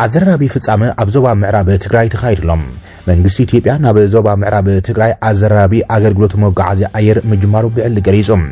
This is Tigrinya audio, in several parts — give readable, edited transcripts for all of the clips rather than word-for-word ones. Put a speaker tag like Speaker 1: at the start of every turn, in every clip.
Speaker 1: አዘራቢ ፍጻመ አብዞባ ምዕራብ ትግራይ ተካይድሎም መንግስት ኢትዮጵያ ናብ ዞባ ምዕራብ ትግራይ አዘራቢ አገልግሎት መጓዓዝያ አየር ምጅማሩ ብዕል ገሪጾም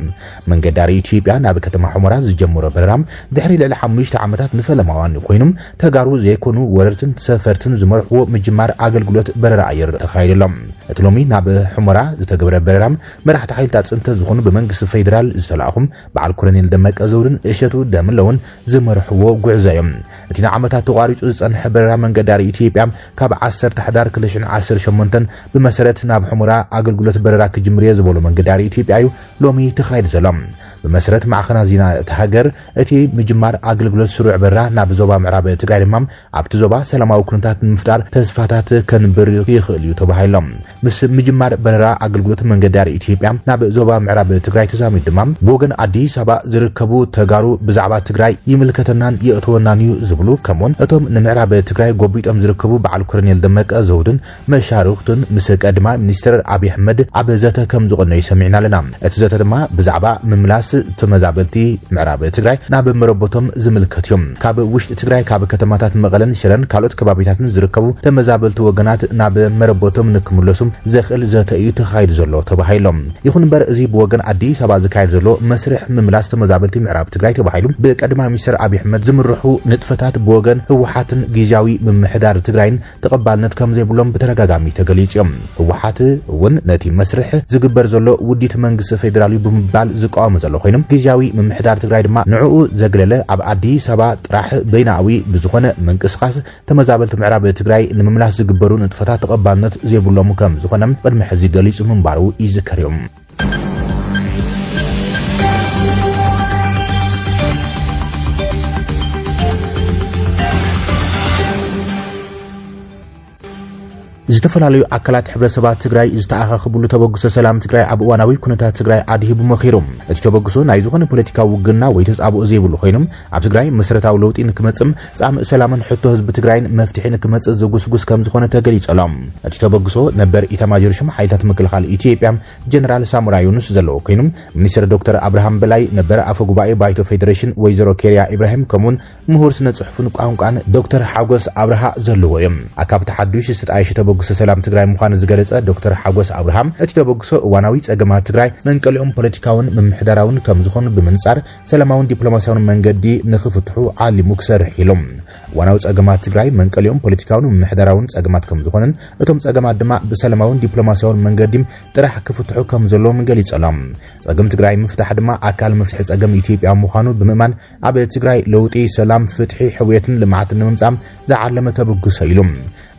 Speaker 1: መንገዳሪ ኢትዮጵያ ናብ ከተማ ሑመራ ዝጀመረ በረራም ድሕሪ ልዕሊ 5 ዓመታት ንፈለማዋን ኮይኖም ተጋሩ ዘይኮኑ ወረርትን ሰፈርትን ዝመርሕዎ ምጅማር አገልግሎት በረራ አየር ተካይድሎም እቲ ሎሚ ናብ ሑመራ ዝተገበረ በረራም መራሕቲ ሓይልታት ጽንተ ዝኾኑ ብመንግስቲ ፌደራል ዝተላኣኹም በዓል ኮሎኔል ደመቀ ዘውድን እሸቱ ደምለውን ዝመርሕዎ ጉዕዞ እዮም እቲ ዓመታት ተቋሪጹ ዝጸንሐ በረራ መንገዳሪ ኢትዮጵያ ካብ 10 ሕዳር 2018 ብመሰረት ናብ ሑመራ አገልግሎት በረራ ክጅምር ዝብሉ መንገዳሪ ኢትዮጵያ ሎሚ ተኻይድ ዘሎም ብመሰረት ማዕኸና ዜና ተሃገር እቲ ምጅማር አገልግሎት ስሩዕ በረራ ናብ ዞባ ምዕራብ ትግራይ ድማ ኣብቲ ዞባ ሰላማዊ ኩነታት ንምፍጣር ተስፋታት ከንብር ይኽእል እዩ ተባሂሎም ምስ ምጅማር በረራ አገልግሎት መንገዳሪ ኢትዮጵያ ናብ ዞባ ምዕራብ ትግራይ ተዛሚድ ድማ ብወገን አዲስ አበባ ዝርከቡ ተጋሩ ብዛዕባ ትግራይ ይምልከተናን የእትወናን እዩ ዝብሉ ከምኡን እቶም ንምዕራብ ትግራይ ጎቢጦም ዝርከቡ በዓል ኮሎኔል ደመቀ ዘውድን መሻርክትን ምስ ቀድማ ሚኒስትር አብይ አሕመድ ኣብ ዘተ ከም ዝቆነዩ ሰሚዕና ኣለና እቲ ዘተ ድማ ብዛዕባ ምምላስ ተመዛበልቲ ምዕራብ ትግራይ ናብ መረቦቶም ዝምልከት እዮም ካብ ውሽጢ ትግራይ ካብ ከተማታት መቐለን ሽረን ካልኦት ከባቢታትን ዝርከቡ ተመዛበልቲ ወገናት ናብ መረቦቶም ንክምለሱም ዘኽእል ዘተ እዩ ተኻይድ ዘሎ ተባሂሎም ይኹን እምበር እዚ ብወገን አዲስ አበባ ዝካየድ ዘሎ መስርሕ ምምላስ ተመዛበልቲ ምዕራብ ትግራይ ተባሂሉ ብቀድማ ሚኒስትር አብይ አሕመድ ዝምርሑ ንጥፈታት ብወገን ህወሓትን ጊዜያዊ ምምሕዳር ትግራይን ተቀባልነት ከም ዘይብሎም በተረጋጋሚ ተገሊጾም ህወሓት እውን ነቲ መስርሕ ዝግበር ዘሎ ውዲት መንግስቲ ፌደራል ብምባል ዝቃወም ዘሎ ኮይኖም ጊዜያዊ ምምሕዳር ትግራይ ድማ ንዕኡ ዘግለለ ኣብ አዲስ አበባ ጥራሕ በይናዊ ብዝኾነ መንቅስቃስ ተመዛበልቲ ምዕራብ ትግራይ ንምምላስ ዝግበሩ ንጥፈታት ተቀባልነት ዘይብሎም ከም ዝኾነ ቅድሚ ሕዚ ገሊጹ ምንባሩ ይዝከር እዮም ዝተፈላልዩ አካላት ሕብረተሰባት ትግራይ ዝተኣኻኽብሉ ተበግሶ ሰላም ትግራይ ኣብ እዋናዊ ኩነታት ትግራይ ኣድሂቡ መኺሮም እቲ ተበግሶ ናይ ዝኾነ ፖለቲካዊ ውግና ወይ ተጻብኦ ዘይብሉ ኮይኖም ኣብ ትግራይ መሰረታዊ ለውጢ ንክመጽም ጻምእ ሰላምን ሕቶ ህዝቢ ትግራይን መፍትሒ ንክመጽእ ዝጉስጉስ ከም ዝኾነ ተገሊጸሎም እቲ ተበግሶ ነበር ኢታማጆር ሹም ሓይልታት ምክልኻል ኢትዮጵያ ጀነራል ሳሙራ ዩኑስ ዘለዎ ኮይኖም ሚኒስትር ዶክተር አብርሃም በላይ ነበር ኣፈ ጉባኤ ባይቶ ፌደሬሽን ወይዘሮ ኬርያ ኢብራሂም ከምኡን ምሁር ስነ ጽሑፍን ቋንቋን ዶክተር ሓጎስ አብርሃ ዘለዎ እዮም ኣካብ ተሓዱሽ ዝተጣየሸ ተበግሶ ሰላም ትግራይ ምዃኑ ዝገለጸ ዶክተር ሓጎስ አብርሃም እቲ ተበግሶ እዋናዊ ጸገማት ትግራይ መንቀሊኦም ፖለቲካውን ምምሕዳራውን ከም ዝኾኑ ብምንጻር ሰላማውን ዲፕሎማሲያውን መንገዲ ንኽፍትሑ ዓሊሙ ክሰርሕ ኢሎም እዋናዊ ጸገማት ትግራይ መንቀሊኦም ፖለቲካውን ምምሕዳራውን ጸገማት ከም ዝኾኑን እቶም ጸገማት ድማ ብሰላማውን ዲፕሎማሲያውን መንገዲ ጥራሕ ክፍትሑ ከም ዘለዎም ገሊጸሎም ጸገም ትግራይ ምፍታሕ ድማ ኣካል መፍትሒ ጸገም ኢትዮጵያ ምዃኑ ብምእማን ኣብ ትግራይ ለውጢ ሰላም ፍትሒ ሕውየትን ልምዓትን ንምምጻም ዝዓለመ ተበግሶ ኢሎም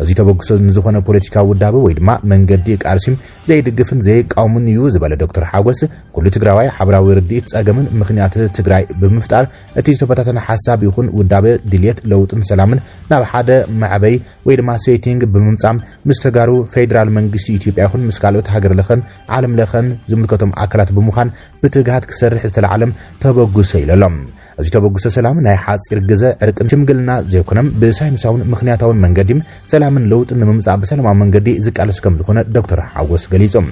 Speaker 1: እዚ ተበግሶ ንዝኾነ ፖለቲካዊ ውዳበ ወይ ድማ መንገዲ ቃርሲም ዘይድግፍን ዘይቃውምን እዩ ዝበለ ዶክተር ሓጎስ ኩሉ ትግራዋይ ሓበራዊ ርድኢት ጸገምን ምኽንያት ትግራይ ብምፍጣር እቲ ዝተበታተነ ሓሳብ ይኹን ውዳበ ድልየት ለውጥን ሰላምን ናብ ሓደ ማዕበይ ወይ ድማ ሴቲንግ ብምምጻም ምስ ተጋሩ ፌደራል መንግስቲ ኢትዮጵያ ይኹን ምስ ካልኦት ሃገር ለኸን ዓለም ለኸን ዝምልከቶም ኣካላት ብምዃን ብትግሃት ክሰርሕ ዝተለዓለም ተበግሶ ኢሎም እዚ ተበግሶ ሰላም ናይ ሓፂር ግዜ ዕርቅን ሽምግልና ዘይኮነም ብሳይንሳውን ምኽንያታውን መንገዲ ሰላምን ለውጥን ንምምጻእ ብሰላማዊ መንገዲ ዝቃለስ ከም ዝኾነ ዶክተር ሓጎስ ገሊጾም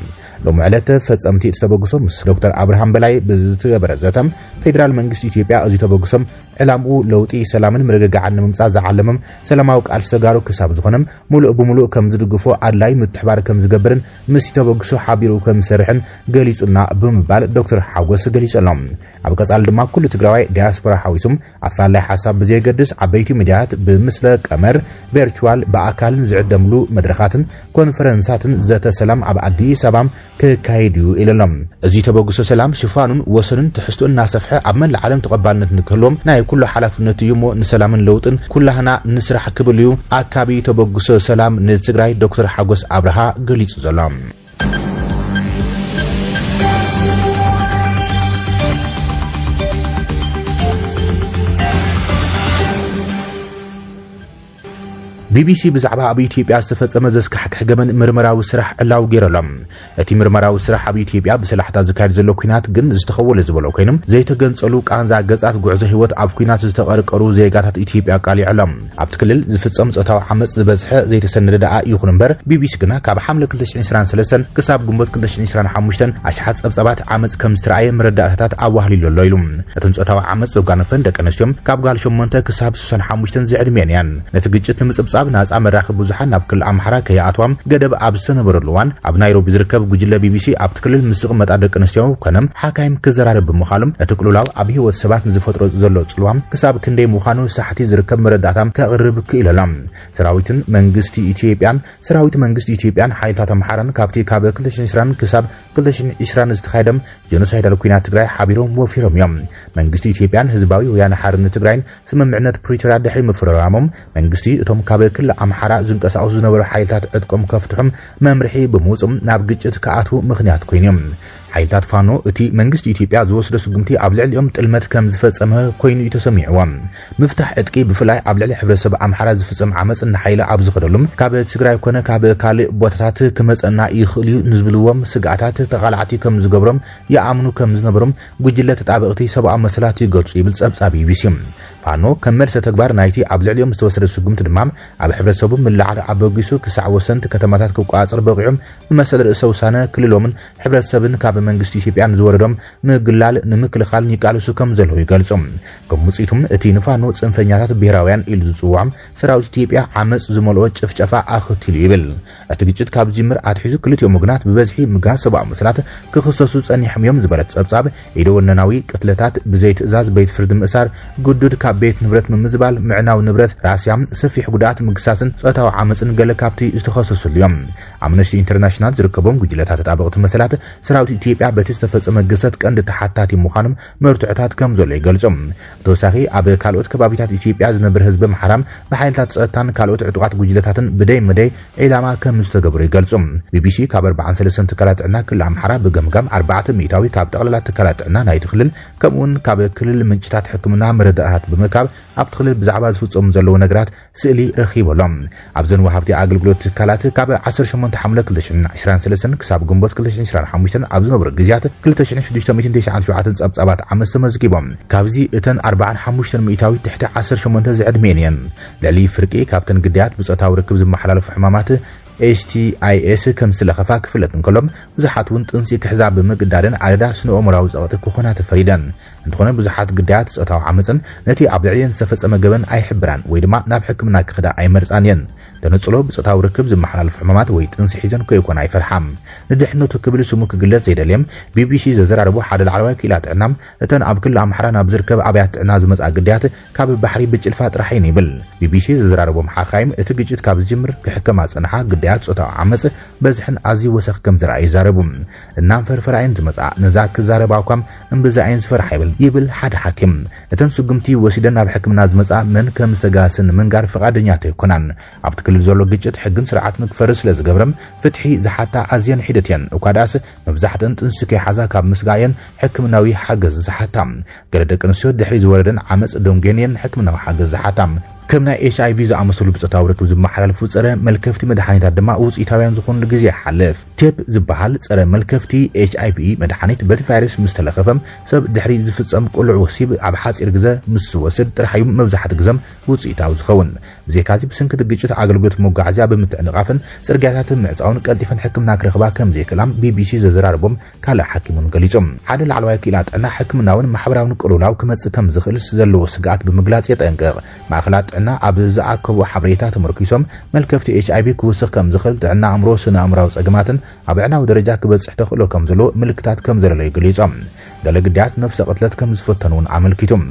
Speaker 1: ሎሚ ዕለት ፈጸምቲ እቲ ተበግሶ ምስ ዶክተር አብርሃም በላይ ብዝተገበረ ዘተም ፌደራል መንግስቲ ኢትዮጵያ እዚ ተበግሶም ዕላምኡ ለውጢ ሰላምን ምርግጋዕን ንምምጻእ ዝዓለመም ሰላማዊ ቃልሲ ተጋሩ ክሳብ ዝኾነም ሙሉእ ብሙሉእ ከም ዝድግፎ ኣድላይ ምትሕባር ከም ዝገብርን ምስ ተበግሶ ሓቢሩ ከም ዝሰርሕን ገሊጹና ብምባል ዶክተር ሓጎስ ገሊጸሎም ኣብ ቀጻሊ ድማ ኩሉ ትግራዋይ ዲያስፖራ ሓዊሱም ኣፋላይ ሓሳብ ብዘይገድስ ዓበይቲ ሚድያት ብምስለ ቀመር ቨርቹዋል በኣካልን ዝዕደምሉ መድረኻትን ኮንፈረንሳትን ዘተ ሰላም ኣብ አዲስ አበባ ክካየድ እዩ ኢሎም እዚ ተበግሶ ሰላም ሽፋኑን ወሰኑን ትሕዝቶን እናሰፍሐ ኣብ መላእ ዓለም ተቐባልነት ንክህልዎም ናይ ኩሉ ሓላፍነት እዩ ሞ ንሰላምን ለውጥን ኩላህና ንስራሕ ክብል እዩ ኣካቢ ተበግሶ ሰላም ንትግራይ ዶክተር ሓጎስ አብርሃ ገሊጹ ዘሎም ቢቢሲ ብዛዕባ ኣብ ኢትዮጵያ ዝተፈጸመ ዘስካሕክሕ ገመን ምርመራዊ ስራሕ ዕላው ገይረሎም እቲ ምርመራዊ ስራሕ ኣብ ኢትዮጵያ ብሰላሕታ ዝካየድ ዘሎ ኩናት ግን ዝተኸወለ ዝበሎ ኮይኖም ዘይተገንጸሉ ቃንዛ ገጻት ጉዕዞ ህይወት ኣብ ኩናት ዝተቐርቀሩ ዜጋታት ኢትዮጵያ ቃሊዕሎም ኣብቲ ክልል ዝፍጸም ጾታዊ ዓመጽ ዝበዝሐ ዘይተሰነደ ይኹን እምበር ቢቢሲ ግና ካብ ሓምለ 2023 ክሳብ ግንቦት 2025 ኣሽሓት ጸብጻባት ዓመጽ ከም ዝተረኣየ መረዳእታታት ኣዋህሊሉ ኣሎ ኢሉ እተን ጾታዊ ዓመጽ ዘጓነፈን ደቂ ኣንስትዮም ካብ ጓል 8 ክሳብ 65 ዝዕድሜን እየን ነቲ ግጭት ንምጽብጻብ ናጻ መራኸቢ ብዙሓን ናብ ክልል ኣምሓራ ከይኣትዋም ገደብ ኣብ ዝነበረሉ እዋን ኣብ ናይሮቢ ዝርከብ ጉጅለ ቢቢሲ ኣብቲ ክልል ምስ ዝቕመጣ ደቂ ኣንስትዮ ኮነም ሓካይም ክዘራረብ ብምዃሎም እቲ ቅልውላው ኣብ ህይወት ሰባት ንዝፈጥሮ ዘሎ ጽልዋም ክሳብ ክንደይ ምዃኑ ሳሕቲ ዝርከብ መረዳእታም ከቕርብ ክኢሎም ሰራዊት መንግስቲ ኢትዮጵያን ሓይልታት ኣምሓራን ካብቲ ካብ 2020 ክሳብ 2020 ዝተኻየደም ጀኖሳይዳል ኩናት ትግራይ ሓቢሮም ወፊሮም እዮም መንግስቲ ኢትዮጵያን ህዝባዊ ወያነ ሓርነት ትግራይን ስምምዕነት ፕሪቶሪያ ድሕሪ ምፍራራሞም መንግስቲ እቶም ካብ ክልል ኣምሓራ ዝንቀሳቀሱ ዝነበሩ ሓይልታት ዕጥቆም ከፍትሑም መምርሒ ብምውጽም ናብ ግጭት ከኣትው ምኽንያት ኮይኖም ሓይልታት ፋኖ እቲ መንግስቲ ኢትዮጵያ ዝወስዶ ስጉምቲ ኣብ ልዕሊኦም ጥልመት ከም ዝፈጸመ ኮይኑ ተሰሚዕዎም ምፍታሕ ዕጥቂ ብፍላይ ኣብ ልዕሊ ሕብረተሰብ ኣምሓራ ዝፍጸም ዓመጽ ንሓይለ ኣብ ዝኸደሉም ካብ ትግራይ ኮነ ካብ ካልእ ቦታታት ክመጸና ይኽእል እዩ ንዝብልዎም ስጋኣታት ተቓላዕቲ ከም ዝገብሮም ይኣምኑ ከም ዝነበሮም ጉጅለ ተጣበቕቲ ሰብኣዊ መሰላት ይገልጹ ይብል ጸብጻብ ቢቢሲ ፋኖ ከም መልሰ ተግባር ናይቲ ኣብ ልዕሊኦም ዝተወሰደ ስጉምቲ ድማ ኣብ ሕብረተሰቡ ምላዓል ኣበጊሱ ክሳዕ ወሰንቲ ከተማታት ክቋጽር በቂዖም ብመሰለ ርእሰ ውሳነ ክልሎምን ሕብረተሰብን ካብ መንግስቲ ኢትዮጵያን ዝወረዶም ምግላል ንምክልኻል ይቃልሱ ከም ዘለዉ ይገልጹ ከም ውጽኢቱም እቲ ንፋኖ ጽንፈኛታት ብሄራውያን ኢሉ ዝጽዋዕ ሰራዊት ኢትዮጵያ ዓመጽ ዝመልኦ ጭፍጨፋ ኣኽቲሉ ይብል እቲ ግጭት ካብ ጅምር ኣትሒዙ ክልቲኦም ወገናት ብበዝሒ ምጋዝ ሰብኣዊ መሰላት ክኽሰሱ ጸኒሖም እዮም ዝበለት ጸብጻብ ኢደወነናዊ ቅትለታት ብዘይ ትእዛዝ ቤት ፍርዲ ምእሳር ጉዱድ ካብ ቤት ንብረት ምምዝባል ምዕናው ንብረት ራስያም ሰፊሕ ጉዳት ምግሳስን ጾታዊ ዓመጽን ገለ ካብቲ ዝተኸሰሱሉ እዮም ኣምነስቲ ኢንተርናሽናል ዝርከቦም ጉጅለታት ተጣበቕቲ መሰላት ሰራዊት ኢትዮጵያ በቲ ዝተፈጸመ ግሰት ቀንዲ ተሓታቲ ምዃኖም መርቱዕታት ከም ዘሎ ይገልጹም ብተወሳኺ ኣብ ካልኦት ከባቢታት ኢትዮጵያ ዝነብር ህዝቢ ኣምሓራም ብሓይልታት ጸጥታን ካልኦት ዕጡቃት ጉጅለታትን ብደይ መደይ ዒላማ ከም ዝተገብሩ ይገልጹም ቢቢሲ ካብ 43 ትካላት ጥዕና ክልል ኣምሓራ ብገምጋም 4 ሚእታዊ ካብ ጠቕላላ ትካላት ጥዕና ናይቲ ክልል ከምኡውን ካብ ክልል ምንጭታት ሕክምና መረዳእታት ካብ ኣብቲ ክልል ብዛዕባ ዝፍጸሙ ዘለዉ ነገራት ስእሊ ረኺቦሎም ኣብዘን ወሃብቲ ኣገልግሎት ትካላት ካብ 18 ሓምለ 2023 ክሳብ ግንቦት 2025 ኣብ ዝነበሩ ግዜያት 2697 ጸብጻባት ዓመጽ ተመዝጊቦም ካብዚ እተን 45 ሚእታዊ ትሕቲ 18 ዝዕድሜን እየን ልዕሊ ፍርቂ ካብተን ግዳያት ብጾታዊ ርክብ ዝመሓላለፉ ሕማማት HTIS ከም ስለኸፋ ክፍለት እንከሎም ብዙሓት እውን ጥንሲ ክሕዛብ ብምግዳድን ዓለዳ ስነ-ኣእምሮኣዊ ጸቕጢ ክኾና ተፈሪደን እንተኾነ ብዙሓት ግዳያት ጾታዊ ዓመጽን ነቲ ኣብ ልዕሊአን ዝተፈጸመ ገበን ኣይሕብራን ወይ ድማ ናብ ሕክምና ክኽዳ ኣይመርጻን እየን ተነጽሎ ብጾታዊ ርክብ ዝመሓላለፉ ሕማማት ወይ ጥንሲ ሒዘን ከይኮነ ኣይፈርሓም ንድሕነቱ ክብል ስሙ ክግለጽ ዘይደልዮም ቢቢሲ ዘዘራረቡ ሓደ ላዕለዋይ ክኢላ ጥዕናም እተን ኣብ ክልል ኣምሓራ ናብ ዝርከብ ኣብያት ጥዕና ዝመጽኣ ግዳያት ካብ ባሕሪ ብጭልፋ ጥራሕን ይብል ቢቢሲ ዘዘራረቦም ሓኻይም እቲ ግጭት ካብ ዝጅምር ክሕከማ ጽንሓ ግዳያት ጾታዊ ዓመጽ በዝሕን ኣዝዩ ወሰኽ ከም ዝረኣዩ ይዛረቡ እናም ፈርፈራይን ዝመጽኣ ነዛ ክዛረባ እኳም እምብዛይን ዝፈርሓ ይብል ሓደ ሓኪም እተን ስጉምቲ ወሲደን ናብ ሕክምና ዝመጽኣ መን ከም ዝተጋስን መንጋር ፈቃደኛት ይኮናን ኣብቲ ክልል ዘሎ ግጭት ሕግን ስርዓትን ክፈርስ ስለ ዝገብረም ፍትሒ ዝሓታ ኣዝየን ሒደትየን እኳ ዳስ መብዛሕትአን ጥንሲ ከይሓዛ ካብ ምስጋየን ሕክምናዊ ሓገዝ ዝሓታ ገለ ደቂ ኣንስትዮ ድሕሪ ዝወረደን ዓመጽ ደንጌንየን ሕክምናዊ ሓገዝ ዝሓታ ከም ናይ HIV ዝኣመሰሉ ብጾታዊ ርክብ ዝመሓላለፉ ጸረ መልከፍቲ መድሓኒታት ድማ ውጽኢታውያን ዝኾኑ ግዜ ሓልፍ ቴፕ ዝበሃል ጸረ መልከፍቲ HIV መድሓኒት በቲ ቫይረስ ምስ ተለኸፈም ሰብ ድሕሪ ዝፍጸም ቁልዕ ወሲብ ኣብ ሓጺር ግዜ ምስ ዝወስድ ጥራሕዩ መብዛሕትኡ ግዜ ውጽኢታዊ ዝኸውን ብዘይካዚ ብስንኪ ግጭት ኣገልግሎት መጓዓዝያ ብምትዕንቃፍን ጽርግያታት ምዕጻውን ቀልጢፈን ሕክምና ክረኽባ ከም ዘይክእላም ቢቢሲ ዘዘራረቦም ካልእ ሓኪሙን ገሊጾም ሓደ ላዕለዋይ ክኢላ ጥዕና ሕክምናውን ማሕበራውን ቅልውላው ክመጽእ ከም ዝኽእል ዘለዎ ስጋኣት ብምግላጽ የጠንቅቕ ማእኸላት ጥዕና ኣብ ዝኣከቡ ሓበሬታ ተመርኪሶም መልከፍቲ HIV ክውስኽ ከም ዝኽእል ጥዕና ኣእምሮ ስነ ኣእምሮኣዊ ጸገማትን ኣብ ዕናዊ ደረጃ ክበጽሕ ተኽእሎ ከም ዘሎ ምልክታት ከም ዘለለ ይገልጾም ገለ ግዳያት ነፍሰ ቅትለት ከም ዝፈተኑ ኣመልኪቶም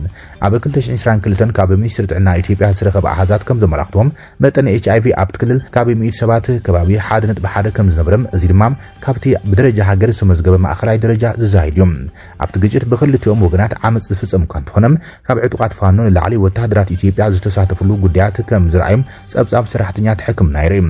Speaker 1: ኣብ 2022 ካብ ሚኒስትሪ ጥዕና ኢትዮጵያ ዝረኸበ ኣሃዛት ከም ዘመላኽቶም መጠን HIV ኣብቲ ክልል ካብ 100 ሰባት ከባቢ 1.1 ከም ዝነበረም እዚ ድማ ካብቲ ብደረጃ ሃገር ዝተመዝገበ ማእኸላይ ደረጃ ዝዛይድ እዮም ኣብቲ ግጭት ብክልቲኦም ወገናት ዓመጽ ዝፍጸም እኳ እንተኾነም ካብ ዕጡቃት ፋኖ ንላዕሊ ወታደራት ኢትዮጵያ ዝተሳተፍሉ ጉዳያት ከም ዝረኣዮም ጸብጻብ ሰራሕተኛታት ሕክምና ይርኢ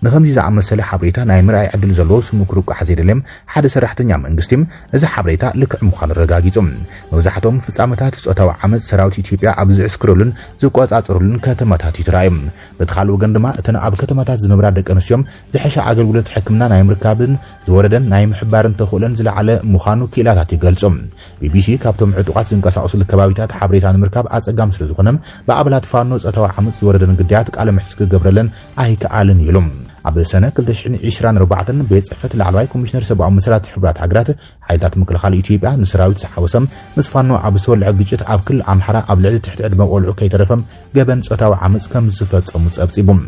Speaker 1: ንኸምዚ ዝኣመሰለ ሓበሬታ ናይ ምርኣይ ዕድል ዘለዎ ስሙ ክርቋሕ ዘይደለም ሓደ ሰራሕተኛ መንግስቲ እዚ ሓበሬታ ልክዕ ምዃኑ ረጋጊጾም መብዛሕትኦም ፍጻመታት ጾታዊ ዓመጽ ሰራዊት ኢትዮጵያ ኣብ ዝዕስክሩልን ዝቆጻጸሩልን ከተማታት ይትራእዩ በተኻል ወገን ድማ እተን ኣብ ከተማታት ዝነብራ ደቂ ኣንስትዮን ዝሕሻ ኣገልግሎት ሕክምና ናይ ምርካብን ዝወረደን ናይ ምሕባርን ተኽእለን ዝለዓለ ምዃኑ ክኢላታት ይገልጾም ቢቢሲ ካብቶም ዕጡቃት ዝንቀሳቐሱ ከባቢታት ሓበሬታ ንምርካብ ኣጸጋም ስለ ዝኾነ በኣባላት ፋኖ ጾታዊ ዓመጽ ዝወረደን ግዳያት ቃለ መሕትት ክገብረለን ኣይከኣልን ኢሎም ኣብ ሰነ 2024 ቤት ጽሕፈት ላዕለዋይ ኮሚሽነር ሰብኣዊ መሰረት ሕብራት ሃገራት ሓይልታት ምክልኻል ኢትዮጵያ ንሰራዊት ዝሓወሰም ምስ ፋኖ ኣብ ዝተወልዐ ግጭት ኣብ ክልል ኣምሓራ ኣብ ልዕሊ ትሕቲ ዕድመ ቆልዑ ከይተረፈም ገበን ጾታዊ ዓመጽ ከም ዝፈጸሙ ጸብጺቦም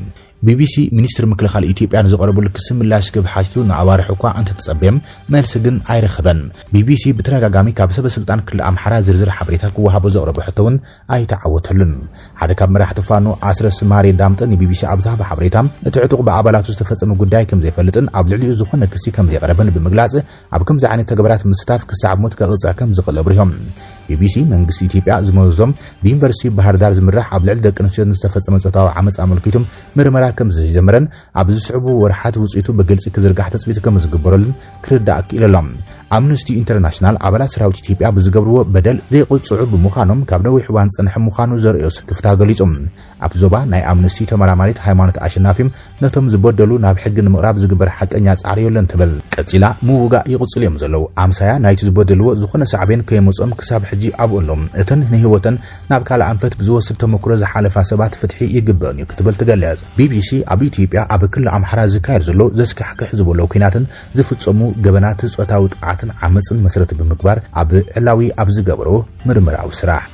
Speaker 1: ቢቢሲ ሚኒስትር ምክልኻል ኢትዮጵያ ንዘቀረበሉ ክስ ምላሽ ክብ ሓቲቱ ንኣዋርሕ እኳ እንተተጸበየም መልስ ግን ኣይረኸበን ቢቢሲ ብተረጋጋሚ ካብ ሰበስልጣን ክልል ኣምሓራ ዝርዝር ሓበሬታ ክወሃቦ ዘቕረበ ሕቶውን ኣይተዓወተሉን ሓደ ካብ መራሕቲ ፋኖ ኣስረስ ማሬ ዳምጠ ንቢቢሲ ኣብ ዝሃበ ሓበሬታ እቲ ዕጡቕ ብኣባላቱ ዝተፈጸመ ጉዳይ ከም ዘይፈልጥን ኣብ ልዕሊኡ ዝኾነ ክሲ ከም ዘይቀረበን ብምግላጽ ኣብ ከምዚ ዓይነት ተግባራት ምስታፍ ክሳብ ሞት ከቕጽዕ ከም ዝኽእል ኣብሪሆም ቢቢሲ መንግስቲ ኢትዮጵያ ዝመዞም ብዩኒቨርሲቲ ባህር ዳር ዝምራሕ ኣብ ልዕሊ ደቂ ኣንስትዮ ዝተፈጸመ ጾታዊ ዓመጽ ኣመልኪቶም ምርመራ ከም ዝጀመረን ኣብ ዝስዕቡ ወርሓት ውጽኢቱ ብግልጺ ክዝርጋሕ ተጽቢት ከም ዝግበረሉን ክርዳእ ክኢሎም ኣምነስቲ ኢንተርናሽናል ኣባላት ሰራዊት ኢትዮጵያ ብዝገብርዎ በደል ዘይቁጽዑ ብምዃኖም ካብ ነዊሕ እዋን ጽንሐ ምዃኑ ዘርእዮ ስክፍታ ገሊጾም ኣብ ዞባ ናይ ኣምነስቲ ተመራማሪት ሃይማኖት ኣሸናፊም ነቶም ዝበደሉ ናብ ሕጊ ንምቕራብ ዝግበር ሓቀኛ ጻዕሪ የለን ትብል ቀጺላ ምውጋእ ይቕጽል እዮም ዘለዉ ኣምሳያ ናይቲ ዝበደልዎ ዝኾነ ሳዕቤን ከየመጾም ክሳብ ሕጂ ኣብኡሎም እተን ንህይወተን ናብ ካልእ ኣንፈት ብዝወስድ ተመክሮ ዝሓለፋ ሰባት ፍትሒ ይግበአን እዩ ክትብል ትገልጽ ቢቢሲ ኣብ ኢትዮጵያ ኣብ ክልል ኣምሓራ ዝካየድ ዘሎ ዘስካሕክሕ ዝበሎ ኩናትን ዝፍጸሙ ገበናት ጾታዊ ጥቃትን ዓመጽን መሰረት ብምግባር ኣብ ዕላዊ ኣብ ዝገብሮ ምርምራዊ ስራሕ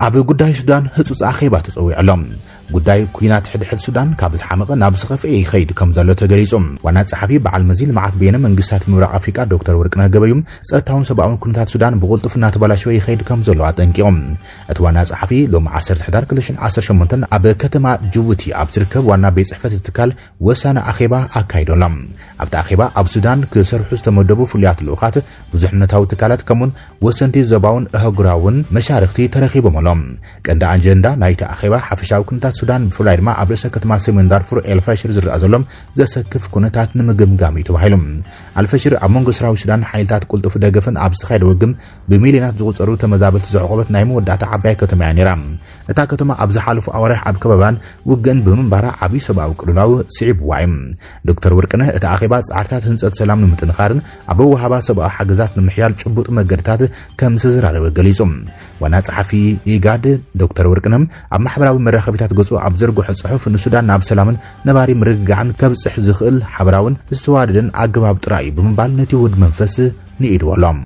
Speaker 1: ኣብ ጉዳይ ሱዳን ህጹጽ ኣኼባ ተጸዊዕሎም ጉዳይ ኩናት ሕድሕድ ሱዳን ካብ ዝሓመቐ ናብ ዝኸፍአ ይኸይድ ከም ዘሎ ተገሊጾም ዋና ጸሓፊ በዓል መዚ ልምዓት በይነ መንግስታት ምብራቕ ኣፍሪካ ዶክተር ወርቅነህ ገበዩም ጸጥታውን ሰብኣውን ኩነታት ሱዳን ብቕልጡፍ እናተበላሸወ ይኸይድ ከም ዘሎ ኣጠንቂቖም እቲ ዋና ጸሓፊ ሎሚ 10 ሕዳር 2018 ኣብ ከተማ ጅቡቲ ኣብ ዝርከብ ዋና ቤት ጽሕፈት ትካል ወሳነ ኣኼባ ኣካይዶሎም ኣብቲ ኣኼባ ኣብ ሱዳን ክሰርሑ ዝተመደቡ ፍሉያት ልኡኻት ብዙሕነታዊ ትካላት ከምኡን ወሰንቲ ዞባውን ኣህጉራውን መሻርክቲ ተረኺቦም ኣሎም ቀንዲ ኣጀንዳ ናይቲ ኣኼባ ሓፈሻዊ ኩነታት ሱዳን ብፍላይ ድማ ኣብ ርእሰ ከተማ ሰሜን ዳርፉር ኤልፋሽር ዝረአ ዘሎም ዘሰክፍ ኩነታት ንምግምጋም ተባሂሉ ኣልፋሽር ኣብ መንጎ ሰራዊት ሱዳን ሓይልታት ቁልጡፍ ደገፍን ኣብ ዝተኻየደ ውግም ብሚልዮናት ዝቑጸሩ ተመዛበልቲ ዘዕቆበት ናይ መወዳእታ ዓባይ ከተማ እያ ነይራ እታ ከተማ ኣብ ዝሓለፉ ኣዋርሕ ኣብ ከባባን ውግእን ብምንባራ ዓብዪ ሰብኣዊ ቅልውላው ስዒብዋ እዩ ዶክተር ወርቅነህ እቲ ኣኼባ ጻዕርታት ህንጸት ሰላም ንምጥንኻርን ኣብ ወሃባ ሰብኣዊ ሓገዛት ንምሕያል ጭቡጥ መገድታት ከም ዝዘራረበ ገሊጾም ዋና ጸሓፊ ኢጋድ ዶክተር ወርቅነህ ኣብ ማሕበራዊ መራኸቢታት ገጹ ኣብ ዘርግሖ ጽሑፍ ንሱዳን ናብ ሰላምን ነባሪ ምርግጋዕን ከብጽሕ ዝኽእል ሓበራውን ዝተዋደደን ኣገባብ ጥራይ ብምባል ነቲ ውድ መንፈስ ንኢድወሎም